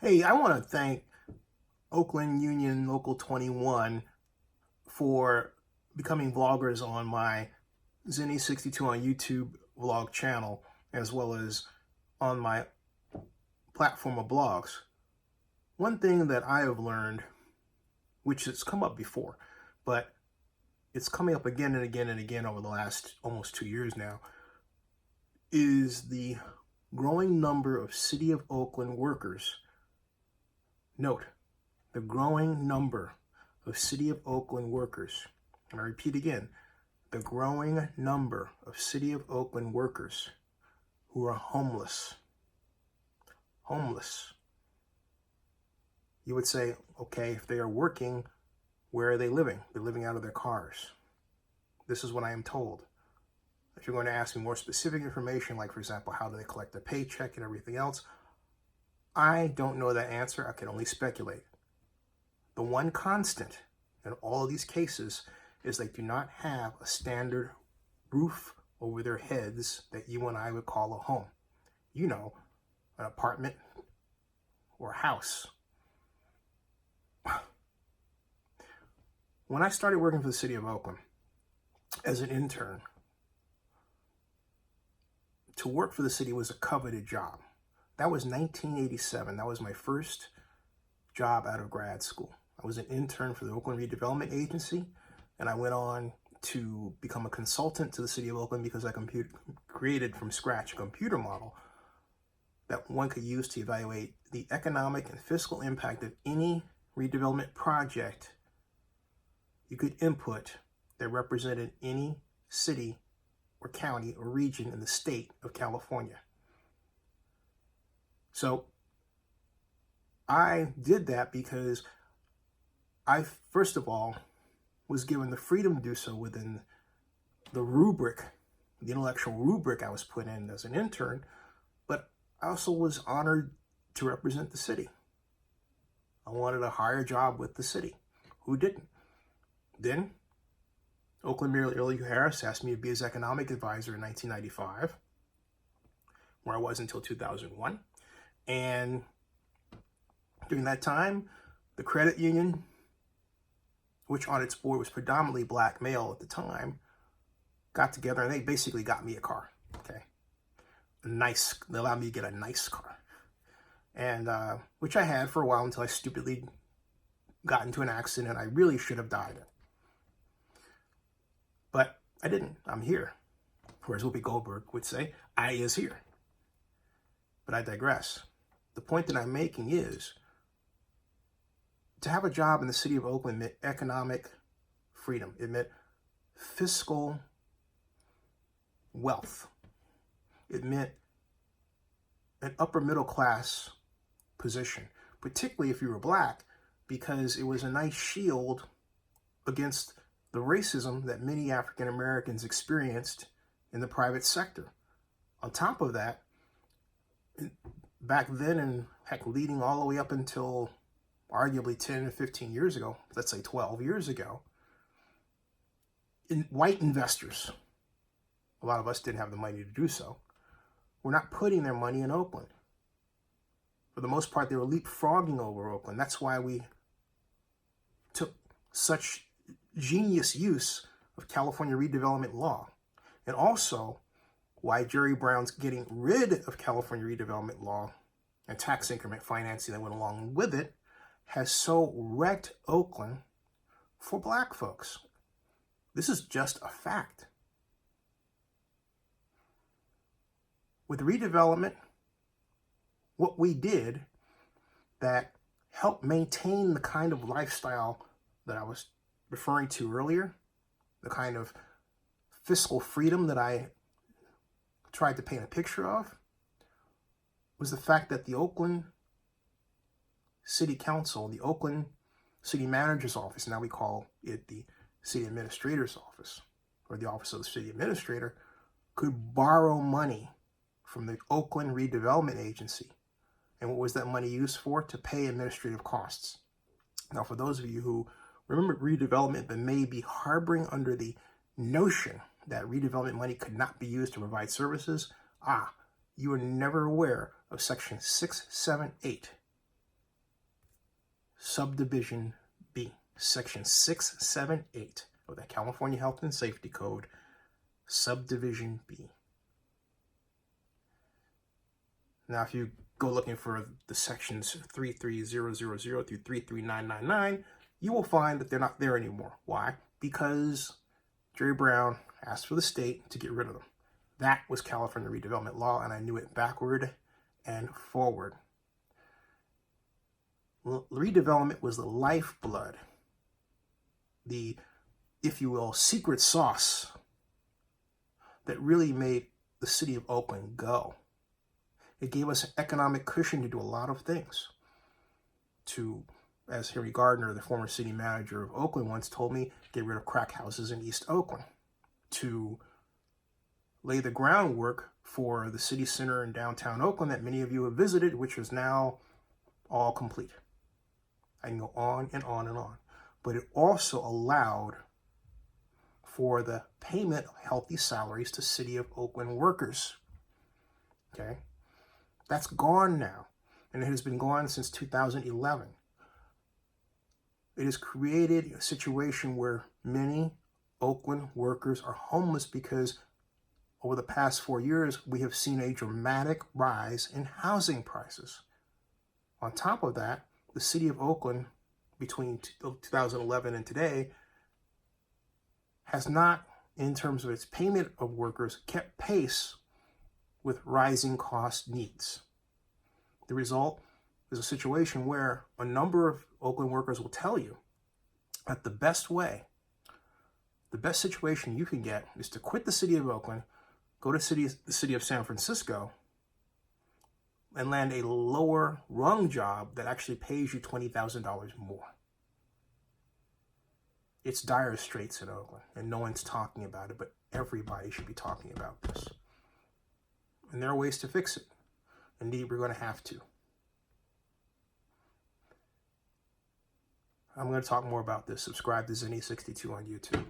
Hey, I want to thank Oakland Union Local 21 for becoming vloggers on my Zinny62 on YouTube vlog channel, as well as on my platform of blogs. One thing that I have learned, which has come up before, but it's coming up again and again and again over the last almost 2 years now, is the growing number of City of Oakland workers. Note, the growing number of City of Oakland workers. And I repeat again, the growing number of City of Oakland workers who are homeless. Homeless. You would say, okay, if they are working, where are they living? They're living out of their cars. This is what I am told. If you're going to ask me more specific information, like, for example, how do they collect their paycheck and everything else, I don't know that answer. I can only speculate. The one constant in all of these cases is they do not have a standard roof over their heads that you and I would call a home. You know, an apartment or a house. When I started working for the City of Oakland as an intern, to work for the city was a coveted job. That was 1987. That was my first job out of grad school. I was an intern for the Oakland Redevelopment Agency, and I went on to become a consultant to the City of Oakland because I created from scratch a computer model that one could use to evaluate the economic and fiscal impact of any redevelopment project you could input that represented any city or county or region in the state of California. So I did that because I, first of all, was given the freedom to do so within the rubric, the intellectual rubric I was put in as an intern, but I also was honored to represent the city. I wanted a higher job with the city. Who didn't? Then, Oakland Mayor Elliot Harris asked me to be his economic advisor in 1995, where I was until 2001. And during that time, the credit union, which on its board was predominantly black male at the time, got together and they basically got me a car, okay? They allowed me to get a nice car. And, which I had for a while until I stupidly got into an accident I really should have died in. But I didn't. I'm here. Or as Whoopi Goldberg would say, I is here. But I digress. The point that I'm making is, to have a job in the City of Oakland meant economic freedom. It meant fiscal wealth. It meant an upper middle class position, particularly if you were black, because it was a nice shield against the racism that many African Americans experienced in the private sector. On top of that, back then, and heck, leading all the way up until arguably 10 or 15 years ago, let's say 12 years ago, white investors, a lot of us didn't have the money to do so, were not putting their money in Oakland. For the most part, they were leapfrogging over Oakland. That's why we took such genius use of California redevelopment law. And also why Jerry Brown's getting rid of California redevelopment law and tax increment financing that went along with it has so wrecked Oakland for black folks. This is just a fact. With redevelopment, what we did that helped maintain the kind of lifestyle that I was referring to earlier, the kind of fiscal freedom that I tried to paint a picture of, was the fact that the Oakland City Council, the Oakland City Manager's Office, now we call it the City Administrator's Office, or the Office of the City Administrator, could borrow money from the Oakland Redevelopment Agency. And what was that money used for? To pay administrative costs. Now, for those of you who remember redevelopment but may be harboring under the notion that redevelopment money could not be used to provide services, you were never aware of Section 678 Subdivision B, Section 678 of the California Health and Safety Code, Subdivision B. Now, if you go looking for the sections 33000 through 33999, you will find that they're not there anymore. Why? Because Jerry Brown asked for the state to get rid of them. That was California redevelopment law, and I knew it backward and forward. Redevelopment was the lifeblood, the, if you will, secret sauce that really made the city of Oakland go. It gave us an economic cushion to do a lot of things. To, as Harry Gardner, the former city manager of Oakland, once told me, get rid of crack houses in East Oakland. To lay the groundwork for the city center in downtown Oakland that many of you have visited, which is now all complete. I can go on and on and on. But it also allowed for the payment of healthy salaries to City of Oakland workers. Okay? That's gone now, and it has been gone since 2011. It has created a situation where many Oakland workers are homeless because over the past 4 years, we have seen a dramatic rise in housing prices. On top of that, the city of Oakland, between 2011 and today, has not, in terms of its payment of workers, kept pace with rising cost needs. The result is a situation where a number of Oakland workers will tell you that the best situation you can get is to quit the city of Oakland, go to the city of San Francisco, and land a lower rung job that actually pays you $20,000 more. It's dire straits in Oakland, and no one's talking about it, but everybody should be talking about this. And there are ways to fix it. Indeed, we're going to have to. I'm going to talk more about this. Subscribe to Zinni62 on YouTube.